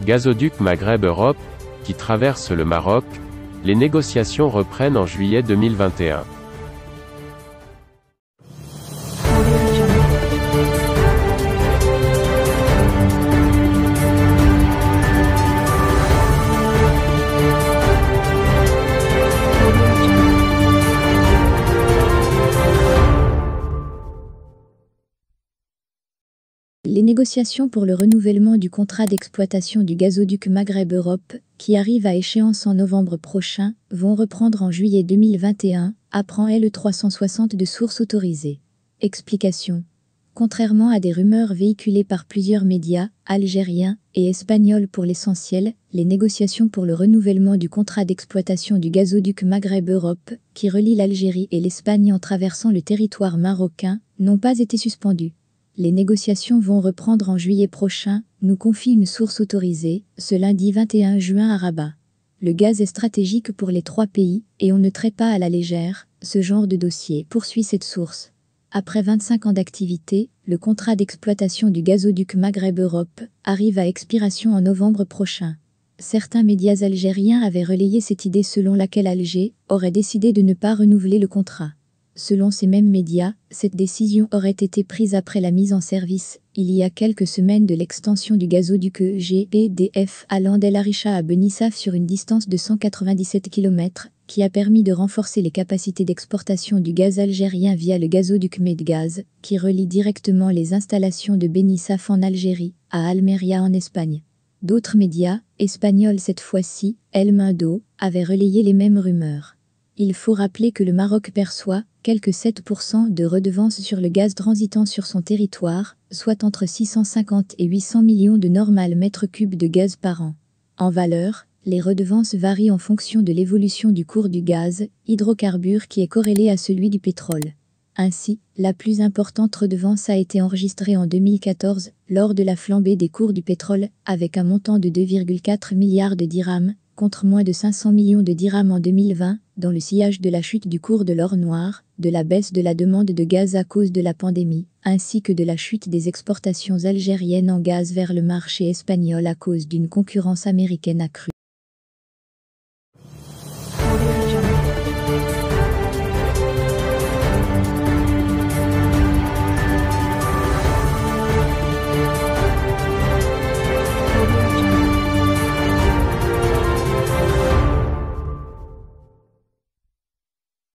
Gazoduc Maghreb-Europe, qui traverse le Maroc, les négociations reprennent en juillet 2021. Les négociations pour le renouvellement du contrat d'exploitation du gazoduc Maghreb-Europe, qui arrive à échéance en novembre prochain, vont reprendre en juillet 2021, apprend L360 de sources autorisées. Explication. Contrairement à des rumeurs véhiculées par plusieurs médias, algériens et espagnols pour l'essentiel, les négociations pour le renouvellement du contrat d'exploitation du gazoduc Maghreb-Europe, qui relie l'Algérie et l'Espagne en traversant le territoire marocain, n'ont pas été suspendues. Les négociations vont reprendre en juillet prochain, nous confie une source autorisée, ce lundi 21 juin à Rabat. Le gaz est stratégique pour les trois pays, et on ne traite pas à la légère ce genre de dossier, poursuit cette source. Après 25 ans d'activité, le contrat d'exploitation du gazoduc Maghreb-Europe arrive à expiration en novembre prochain. Certains médias algériens avaient relayé cette idée selon laquelle Alger aurait décidé de ne pas renouveler le contrat. Selon ces mêmes médias, cette décision aurait été prise après la mise en service, il y a quelques semaines, de l'extension du gazoduc GEDF allant d'El Aricha à Benissaf sur une distance de 197 km, qui a permis de renforcer les capacités d'exportation du gaz algérien via le gazoduc Medgaz, qui relie directement les installations de Benissaf en Algérie à Almeria en Espagne. D'autres médias, espagnols cette fois-ci, El Mundo, avaient relayé les mêmes rumeurs. Il faut rappeler que le Maroc perçoit quelques 7% de redevances sur le gaz transitant sur son territoire, soit entre 650 et 800 millions de normal mètres cubes de gaz par an. En valeur, les redevances varient en fonction de l'évolution du cours du gaz, hydrocarbure qui est corrélé à celui du pétrole. Ainsi, la plus importante redevance a été enregistrée en 2014, lors de la flambée des cours du pétrole, avec un montant de 2,4 milliards de dirhams, contre moins de 500 millions de dirhams en 2020, dans le sillage de la chute du cours de l'or noir, de la baisse de la demande de gaz à cause de la pandémie, ainsi que de la chute des exportations algériennes en gaz vers le marché espagnol à cause d'une concurrence américaine accrue.